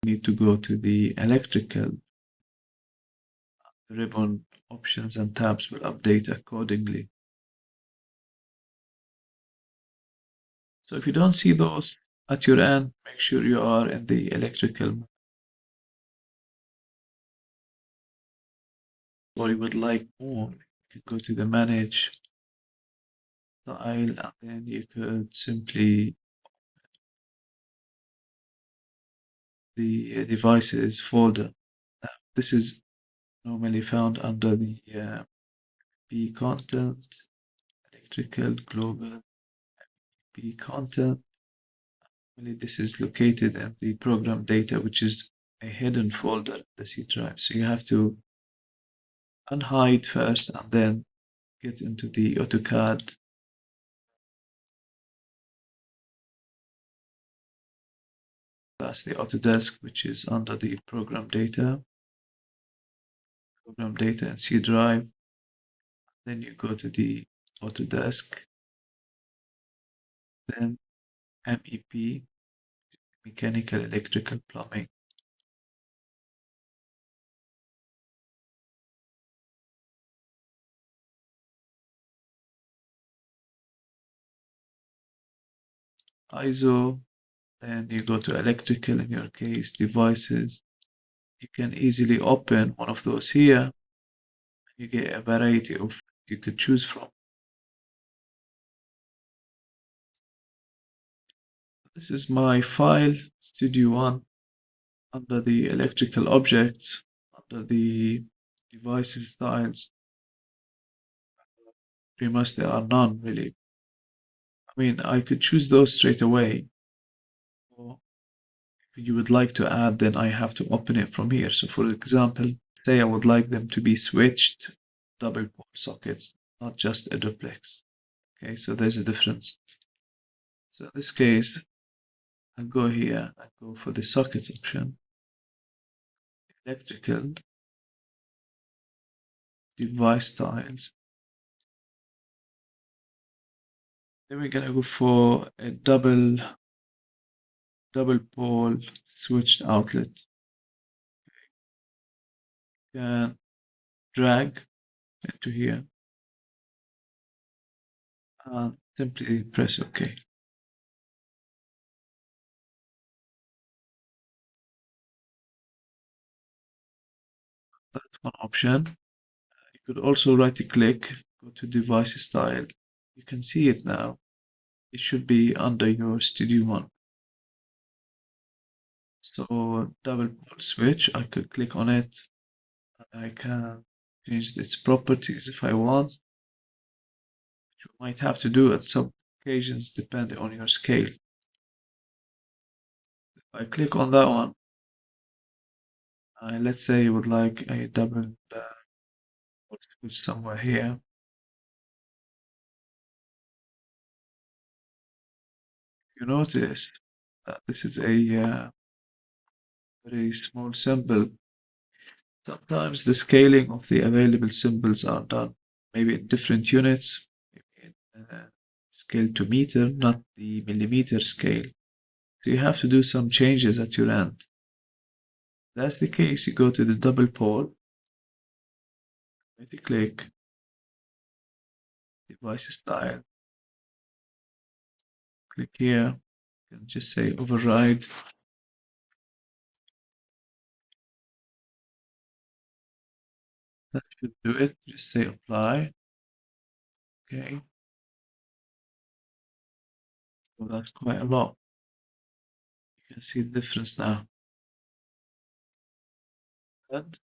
need to go to the electrical ribbon. Options and tabs will update accordingly. So if you don't see those at your end, make sure you are in the electrical, or you would like more. You could go to the manage style, and then you could simply the devices folder. Now, this is normally found under the P content, electrical, global, P content. Normally this is located in the program data, which is a hidden folder in the C drive. So you have to unhide first and then get into the Autocad. That's the Autodesk, which is under the program data and C drive. Then you go to the Autodesk, then MEP, mechanical, electrical, plumbing. ISO, then you go to electrical, in your case, devices. You can easily open one of those here. You get a variety of you could choose from. This is my file, Studio One, under the electrical objects, under the devices styles. Pretty much there are none really. I mean, I could choose those straight away. Or if you would like to add, then I have to open it from here. So for example, say I would like them to be switched double pole sockets, not just a duplex. Okay, so there's a difference. So in this case, I'll go here and go for the socket option, electrical, device styles. Then we're gonna go for a double pole switched outlet. You can drag into here and simply press OK. That's one option. You could also right click, go to device style. You can see it now. It should be under your Studio One. So double pole switch, I could click on it. I can change its properties if I want, which you might have to do at some occasions depending on your scale. If I click on that one, let's say you would like a double pole switch somewhere here. You notice that this is a very small symbol. Sometimes the scaling of the available symbols are done maybe in different units, maybe in scale to meter, not the millimeter scale. So you have to do some changes at your end. If that's the case, you go to the double pole, right click, device style, click here, you can just say override. That should do it. Just say apply. Okay. So that's quite a lot. You can see the difference now. Good.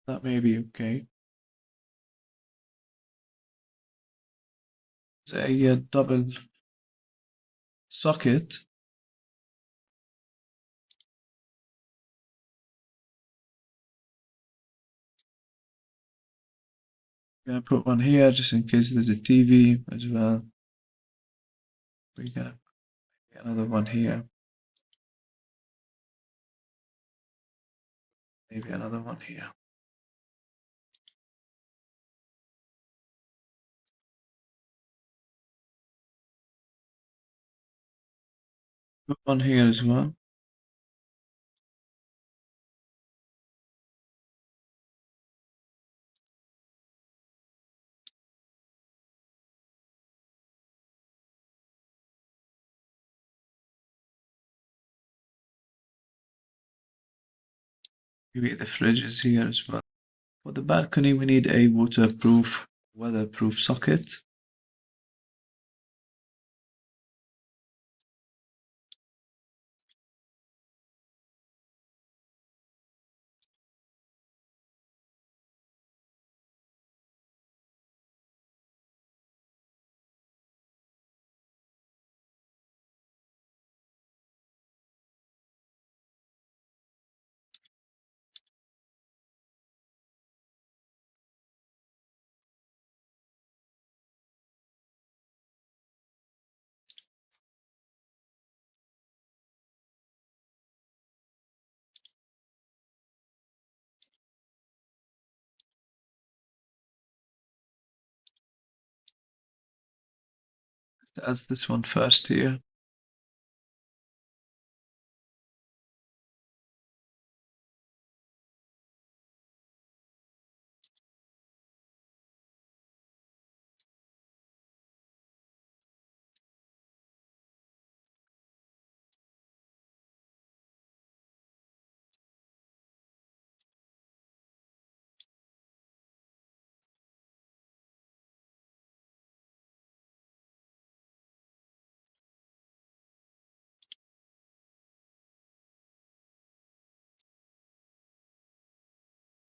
That may be okay. It's a double socket. I'm gonna put one here just in case there's a TV as well. We're gonna Another one here. Maybe another one here. One here as well. Maybe the fridge is here as well. For the balcony, we need a waterproof, weatherproof socket. That's this one first here.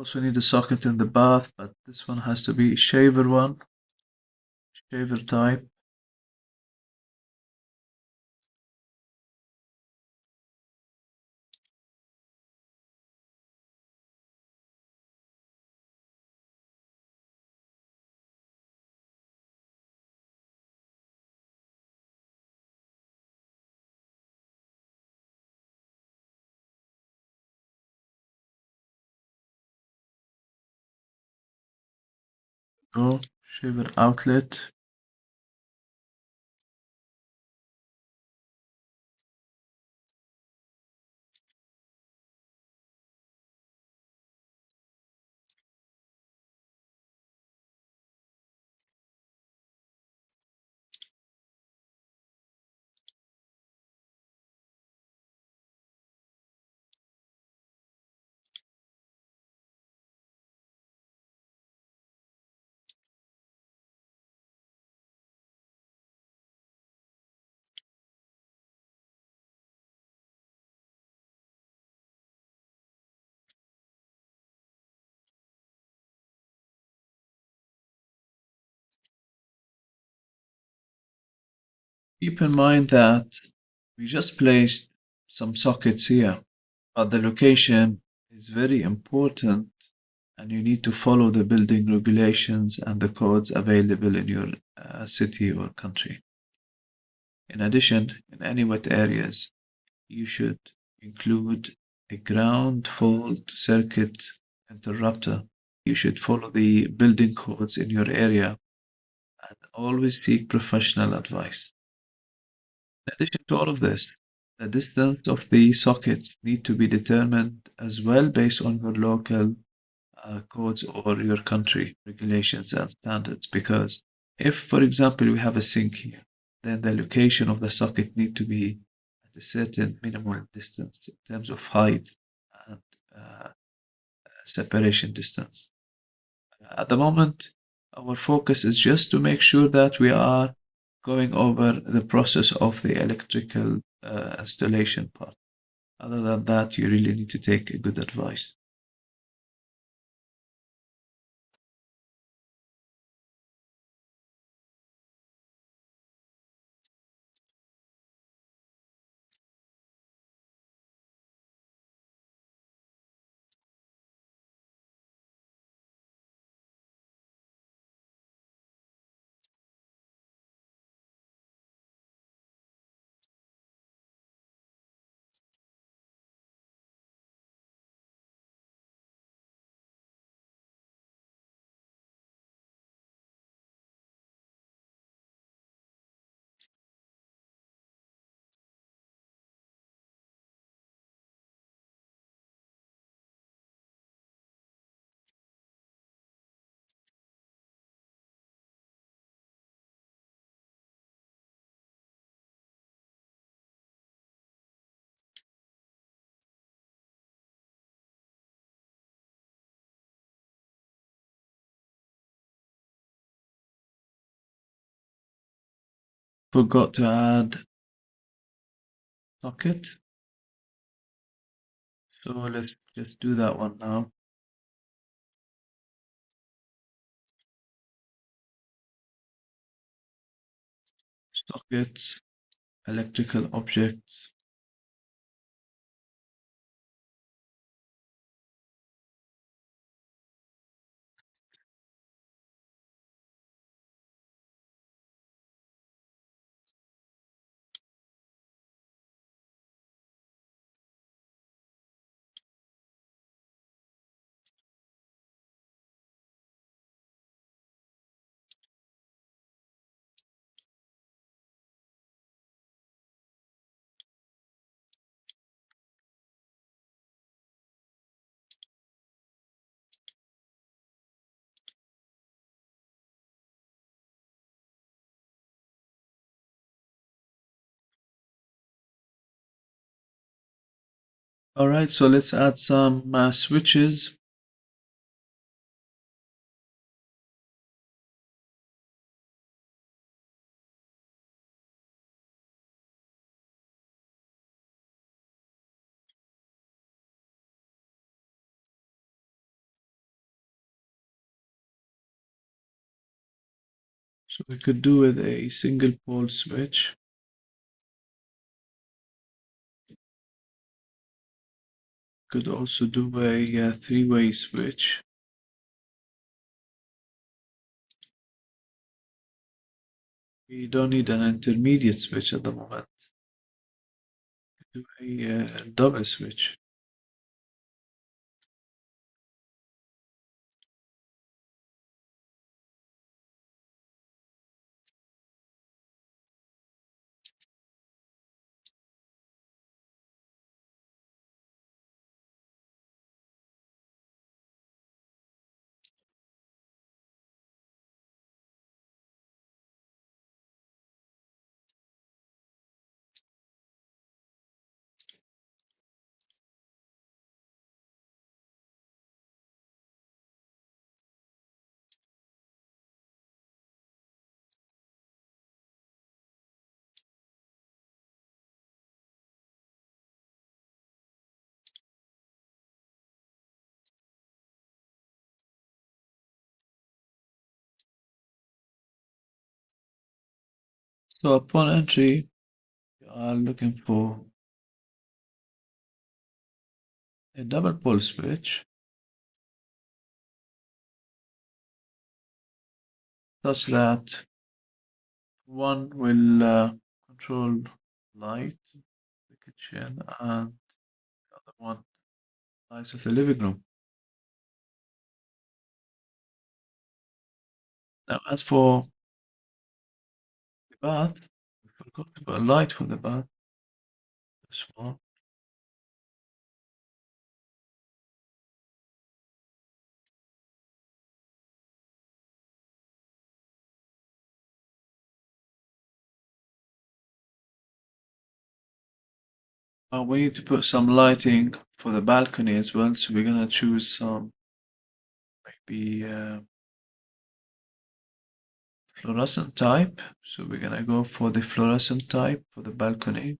Also need a socket in the bath, but this one has to be shaver one, shaver type. Go, shaver outlet. Keep in mind that we just placed some sockets here, but the location is very important and you need to follow the building regulations and the codes available in your city or country. In addition, in any wet areas, you should include a ground fault circuit interrupter. You should follow the building codes in your area and always seek professional advice. In addition to all of this, the distance of the sockets need to be determined as well based on your local codes or your country regulations and standards. Because if, for example, we have a sink here, then the location of the socket need to be at a certain minimal distance in terms of height and uh, separation distance. At the moment, our focus is just to make sure that we are going over the process of the electrical installation part. Other than that, you really need to take a good advice. forgot to add socket. So let's just do that one now. Sockets, electrical objects. All right, so let's add some switches. So we could do with a single pole switch. Could also do a three-way switch. We don't need an intermediate switch at the moment. Do a double switch. So upon entry, we are looking for a double pole switch such that one will control light, the kitchen, and the other one lights of the living room. Now, as for the bath, we forgot to put a light for the bath. This one. We need to put some lighting for the balcony as well, so we're gonna choose some maybe fluorescent type. So we're gonna go for the fluorescent type for the balcony.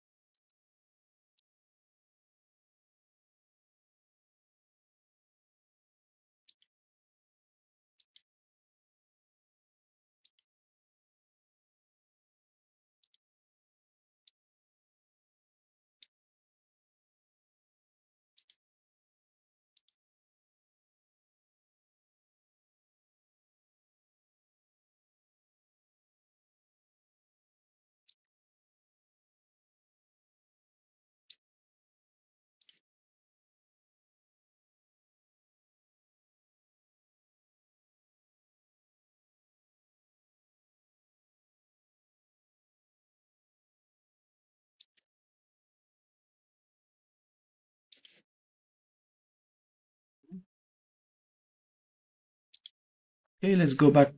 Okay, let's go back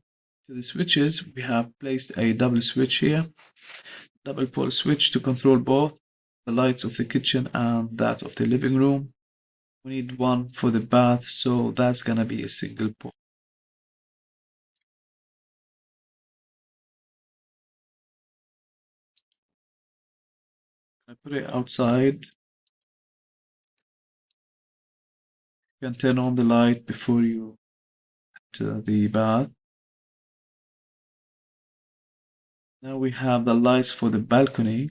to the switches. We have placed a double switch here, double pole switch to control both the lights of the kitchen and that of the living room. We need one for the bath, so that's gonna be a single pole. I put it outside. You can turn on the light before you enter the bath. Now we have the lights for the balcony.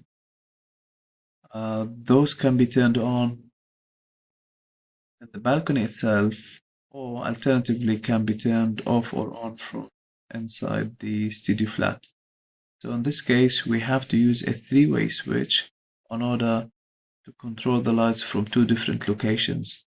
Those can be turned on at the balcony itself, or alternatively can be turned off or on from inside the studio flat. So in this case, we have to use a three-way switch in order to control the lights from two different locations.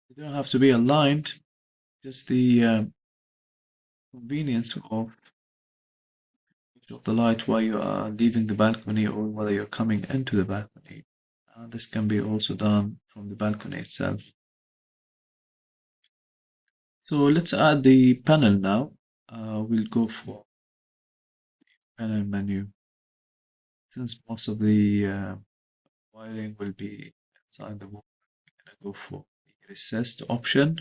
They don't have to be aligned, just the convenience of the light while you are leaving the balcony or while you're coming into the balcony. This can be also done from the balcony itself. So let's add the panel now. We'll go for panel menu. Since most of the wiring will be inside the wall, we're gonna go for the recessed option.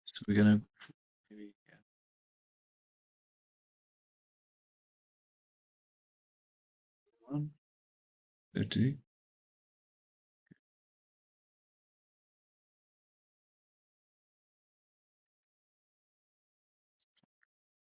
So we're gonna go for maybe 130.